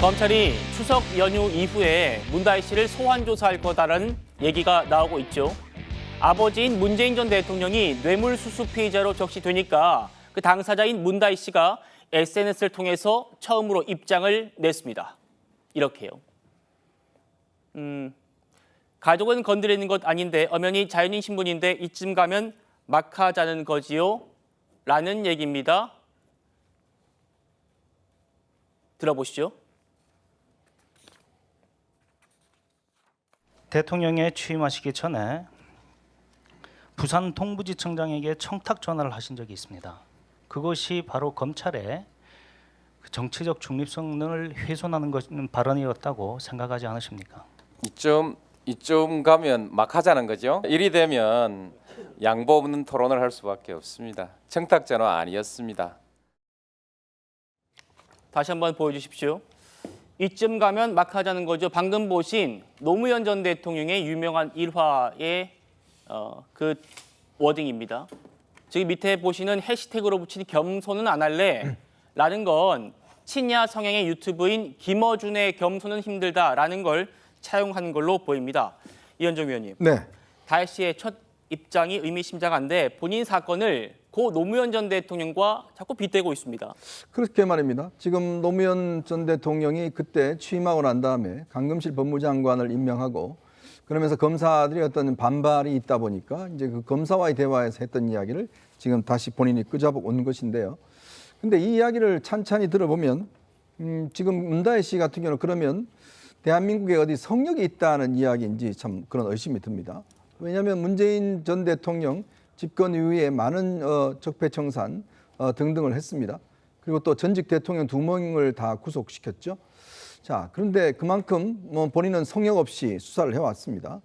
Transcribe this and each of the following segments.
검찰이 추석 연휴 이후에 문다희 씨를 소환 조사할 거다라는 얘기가 나오고 있죠. 아버지인 문재인 전 대통령이 뇌물수수 피의자로 적시되니까 그 당사자인 문다희 씨가 SNS를 통해서 처음으로 입장을 냈습니다. 이렇게요. 가족은 건드리는 것 아닌데 엄연히 자연인 신분인데 이쯤 가면 막 하자는 거지요? 라는 얘기입니다. 들어보시죠. 대통령에 취임하시기 전에 부산 동부지청장에게 청탁 전화를 하신 적이 있습니다. 그것이 바로 검찰의 정치적 중립성을 훼손하는 발언이었다고 생각하지 않으십니까? 이쯤 가면 막 하자는 거죠. 이리 되면 양보 없는 토론을 할 수밖에 없습니다. 청탁 전화 아니었습니다. 다시 한번 보여주십시오. 이쯤 가면 막 하자는 거죠. 방금 보신 노무현 전 대통령의 유명한 일화의 그 워딩입니다. 저기 밑에 보시는 해시태그로 붙인 겸손은 안 할래 라는 건 친야 성향의 유튜브인 김어준의 겸손은 힘들다라는 걸 차용한 걸로 보입니다. 이현정 위원님. 네. 다혜 씨의 첫 입장이 의미심장한데 본인 사건을 고 노무현 전 대통령과 자꾸 빗대고 있습니다. 그렇게 말입니다. 지금 노무현 전 대통령이 그때 취임하고 난 다음에 강금실 법무장관을 임명하고 그러면서 검사들이 어떤 반발이 있다 보니까 이제 그 검사와의 대화에서 했던 이야기를 지금 다시 본인이 끄잡아 온 것인데요. 근데 이 이야기를 찬찬히 들어보면 지금 문다혜 씨 같은 경우는 그러면 대한민국에 어디 성역이 있다는 이야기인지 참 그런 의심이 듭니다. 왜냐하면 문재인 전 대통령 집권 이후에 많은 적폐청산 등등을 했습니다. 그리고 또 전직 대통령 2명을 다 구속시켰죠. 자, 그런데 그만큼 본인은 성역 없이 수사를 해왔습니다.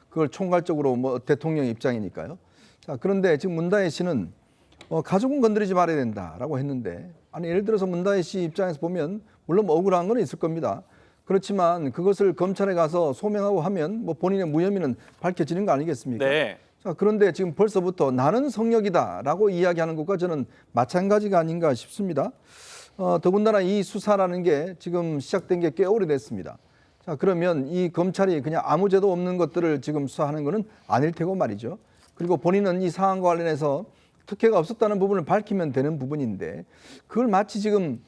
그걸 총괄적으로 대통령 입장이니까요. 자, 그런데 지금 문다혜 씨는 가족은 건드리지 말아야 된다라고 했는데, 아니 예를 들어서 문다혜 씨 입장에서 보면 물론 억울한 건 있을 겁니다. 그렇지만 그것을 검찰에 가서 소명하고 하면 본인의 무혐의는 밝혀지는 거 아니겠습니까? 네. 자, 그런데 지금 벌써부터 나는 성역이다라고 이야기하는 것과 저는 마찬가지가 아닌가 싶습니다. 더군다나 이 수사라는 게 지금 시작된 게 꽤 오래됐습니다. 자, 그러면 이 검찰이 그냥 아무 죄도 없는 것들을 지금 수사하는 것은 아닐 테고 말이죠. 그리고 본인은 이 사안과 관련해서 특혜가 없었다는 부분을 밝히면 되는 부분인데 그걸 마치 지금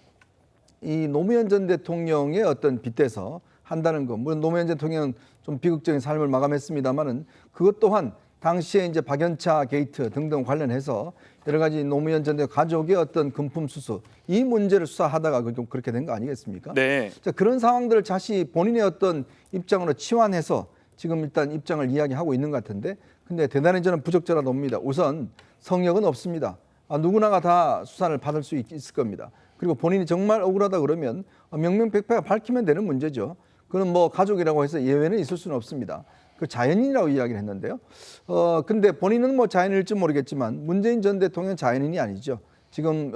이 노무현 전 대통령의 어떤 빗대서 한다는 것. 물론 노무현 대통령은 좀 비극적인 삶을 마감했습니다만은 그것 또한 당시에 이제 박연차 게이트 등등 관련해서 여러 가지 노무현 전 대통령 가족의 어떤 금품 수수 이 문제를 수사하다가 좀 그렇게 된 거 아니겠습니까? 네. 자, 그런 상황들을 다시 본인의 어떤 입장으로 치환해서 지금 일단 입장을 이야기하고 있는 것 같은데 근데 대단히 저는 부적절하다 봅니다. 우선 성역은 없습니다. 누구나가 다 수사를 받을 수 있을 겁니다. 그리고 본인이 정말 억울하다 그러면 명명백백하게 밝히면 되는 문제죠. 그건 가족이라고 해서 예외는 있을 수는 없습니다. 그 자연인이라고 이야기를 했는데요. 근데 본인은 자연인일지 모르겠지만 문재인 전 대통령은 자연인이 아니죠. 지금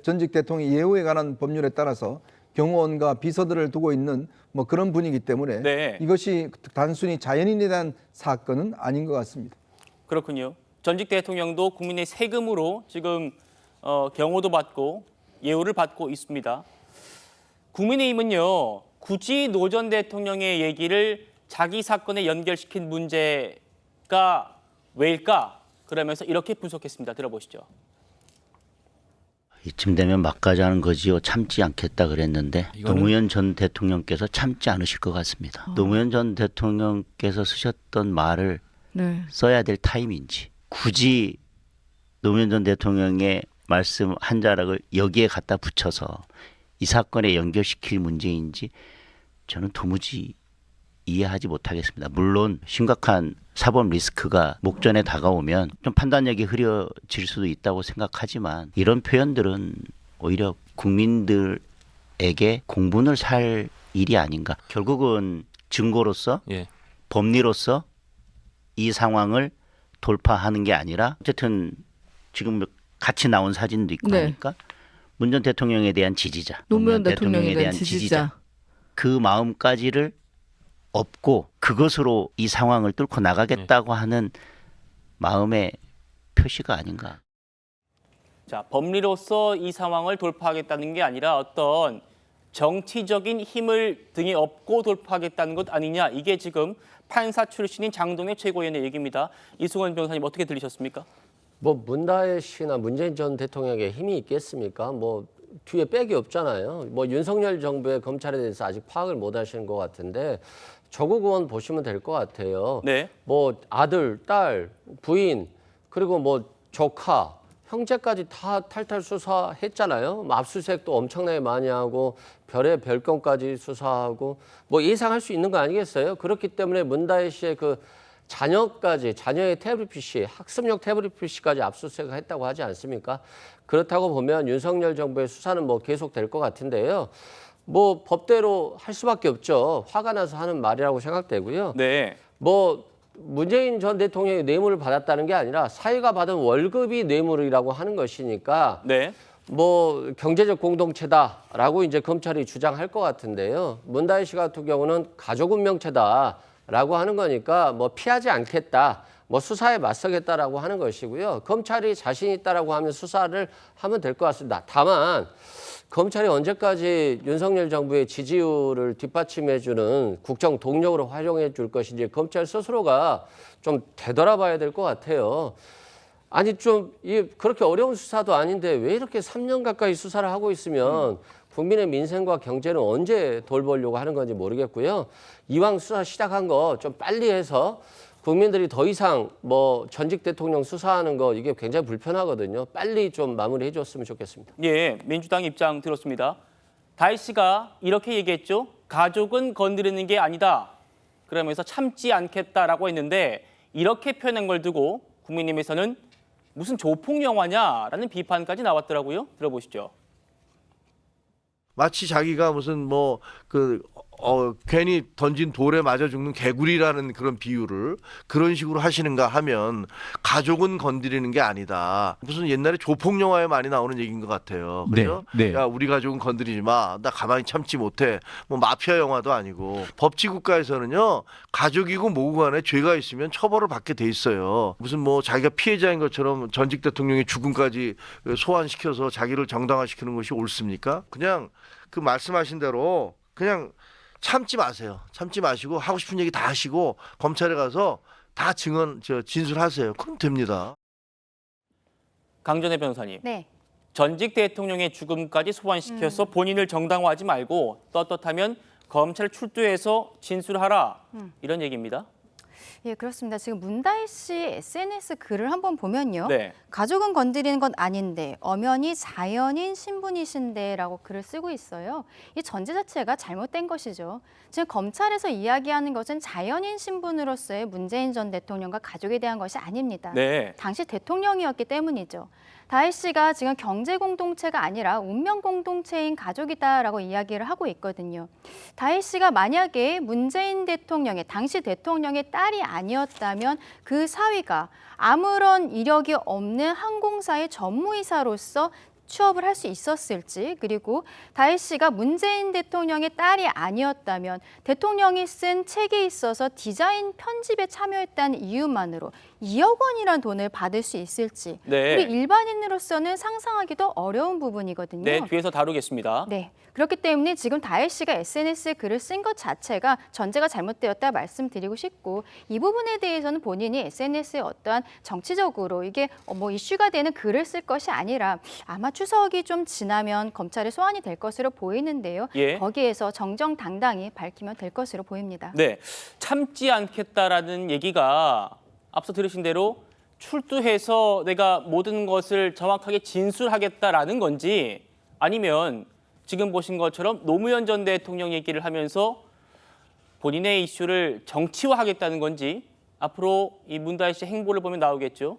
전직 대통령 예우에 관한 법률에 따라서 경호원과 비서들을 두고 있는 그런 분이기 때문에 네. 이것이 단순히 자연인에 대한 사건은 아닌 것 같습니다. 그렇군요. 전직 대통령도 국민의 세금으로 지금 경호도 받고 예우를 받고 있습니다. 국민의힘은요, 굳이 노 전 대통령의 얘기를 자기 사건에 연결시킨 문제가 왜일까? 그러면서 이렇게 분석했습니다. 들어보시죠. 이쯤 되면 막가자는 거지요. 참지 않겠다 그랬는데 노무현 전 대통령께서 참지 않으실 것 같습니다. 노무현 전 대통령께서 쓰셨던 말을 써야 될 타임인지 굳이 노무현 전 대통령의 말씀 한 자락을 여기에 갖다 붙여서 이 사건에 연결시킬 문제인지 저는 도무지 이해하지 못하겠습니다. 물론 심각한 사법 리스크가 목전에 다가오면 좀 판단력이 흐려질 수도 있다고 생각하지만 이런 표현들은 오히려 국민들에게 공분을 살 일이 아닌가. 결국은 증거로서 법리로서 이 상황을 돌파하는 게 아니라 어쨌든 지금 같이 나온 사진도 있고 하니까 문 전 대통령에 대한 지지자, 노무현 대통령에 대한 지지자 그 마음까지를 없고 그것으로 이 상황을 뚫고 나가겠다고 하는 마음의 표시가 아닌가. 자, 법리로서 이 상황을 돌파하겠다는 게 아니라 어떤 정치적인 힘을 등에 업고 돌파하겠다는 것 아니냐. 이게 지금 판사 출신인 장동혁 최고위원의 얘기입니다. 이승원 변호사님 어떻게 들리셨습니까? 뭐 문다혜 씨나 문재인 전 대통령에게 힘이 있겠습니까? 뭐 뒤에 백이 없잖아요. 뭐 윤석열 정부의 검찰에 대해서 아직 파악을 못 하시는 것 같은데 조국 의원 보시면 될 것 같아요. 네. 뭐 아들, 딸, 부인 그리고 뭐 조카, 형제까지 다 탈탈 수사했잖아요. 뭐 압수수색도 엄청나게 많이 하고 별의 별건까지 수사하고 뭐 예상할 수 있는 거 아니겠어요? 그렇기 때문에 문다혜 씨의 그 자녀까지 자녀의 태블릿 PC, 학습용 태블릿 PC까지 압수수색을 했다고 하지 않습니까? 그렇다고 보면 윤석열 정부의 수사는 뭐 계속될 것 같은데요. 뭐 법대로 할 수밖에 없죠. 화가 나서 하는 말이라고 생각되고요. 네. 뭐 문재인 전 대통령이 뇌물을 받았다는 게 아니라 사회가 받은 월급이 뇌물이라고 하는 것이니까 네. 뭐 경제적 공동체다라고 이제 검찰이 주장할 것 같은데요. 문다혜 씨 같은 경우는 가족 운명체다라고 하는 거니까 뭐 피하지 않겠다. 뭐 수사에 맞서겠다라고 하는 것이고요. 검찰이 자신 있다라고 하면 수사를 하면 될 것 같습니다. 다만 검찰이 언제까지 윤석열 정부의 지지율을 뒷받침해주는 국정 동력으로 활용해 줄 것인지 검찰 스스로가 좀 되돌아봐야 될 것 같아요. 아니 좀 그렇게 어려운 수사도 아닌데 왜 이렇게 3년 가까이 수사를 하고 있으면 국민의 민생과 경제는 언제 돌보려고 하는 건지 모르겠고요. 이왕 수사 시작한 거 좀 빨리 해서 국민들이 더 이상 뭐 전직 대통령 수사하는 거 이게 굉장히 불편하거든요. 빨리 좀 마무리해 줬으면 좋겠습니다. 예, 민주당 입장 들었습니다. 다혜 씨가 이렇게 얘기했죠. 가족은 건드리는 게 아니다. 그러면서 참지 않겠다라고 했는데 이렇게 표현한 걸 두고 국민의힘에서는 무슨 조폭 영화냐라는 비판까지 나왔더라고요. 들어보시죠. 마치 자기가 무슨 괜히 던진 돌에 맞아 죽는 개구리라는 그런 비유를 그런 식으로 하시는가 하면 가족은 건드리는 게 아니다. 무슨 옛날에 조폭 영화에 많이 나오는 얘기인 것 같아요. 그죠? 네. 야, 우리 가족은 건드리지 마. 나 가만히 참지 못해. 뭐 마피아 영화도 아니고 법치국가에서는요 가족이고 뭐고 간에 죄가 있으면 처벌을 받게 돼 있어요. 무슨 뭐 자기가 피해자인 것처럼 전직 대통령의 죽음까지 소환시켜서 자기를 정당화시키는 것이 옳습니까? 그냥 그 말씀하신 대로 그냥 참지 마세요. 참지 마시고 하고 싶은 얘기 다 하시고 검찰에 가서 다 진술하세요. 그럼 됩니다. 강전혜 변호사님. 네. 전직 대통령의 죽음까지 소환시켜서 본인을 정당화하지 말고 떳떳하면 검찰 출두해서 진술하라. 이런 얘기입니다. 예, 그렇습니다. 지금 문다혜 씨 SNS 글을 한번 보면요. 네. 가족은 건드리는 건 아닌데 엄연히 자연인 신분이신데라고 글을 쓰고 있어요. 이 전제 자체가 잘못된 것이죠. 지금 검찰에서 이야기하는 것은 자연인 신분으로서의 문재인 전 대통령과 가족에 대한 것이 아닙니다. 네. 당시 대통령이었기 때문이죠. 다혜 씨가 지금 경제 공동체가 아니라 운명 공동체인 가족이다라고 이야기를 하고 있거든요. 다혜 씨가 만약에 문재인 대통령의 당시 대통령의 딸이 아니었다면 그 사위가 아무런 이력이 없는 항공사의 전무이사로서 취업을 할 수 있었을지, 그리고 다혜 씨가 문재인 대통령의 딸이 아니었다면 대통령이 쓴 책에 있어서 디자인 편집에 참여했다는 이유만으로 2억 원이라는 돈을 받을 수 있을지, 네. 우리 일반인으로서는 상상하기도 어려운 부분이거든요. 네, 뒤에서 다루겠습니다. 네, 그렇기 때문에 지금 다혜 씨가 SNS에 글을 쓴 것 자체가 전제가 잘못되었다 말씀드리고 싶고, 이 부분에 대해서는 본인이 SNS에 어떠한 정치적으로 이게 뭐 이슈가 되는 글을 쓸 것이 아니라 아마 추석이 좀 지나면 검찰에 소환이 될 것으로 보이는데요. 예. 거기에서 정정당당히 밝히면 될 것으로 보입니다. 네, 참지 않겠다라는 얘기가 앞서 들으신 대로 출두해서 내가 모든 것을 정확하게 진술하겠다라는 건지, 아니면 지금 보신 것처럼 노무현 전 대통령 얘기를 하면서 본인의 이슈를 정치화하겠다는 건지 앞으로 이 문다혜 씨 행보를 보면 나오겠죠.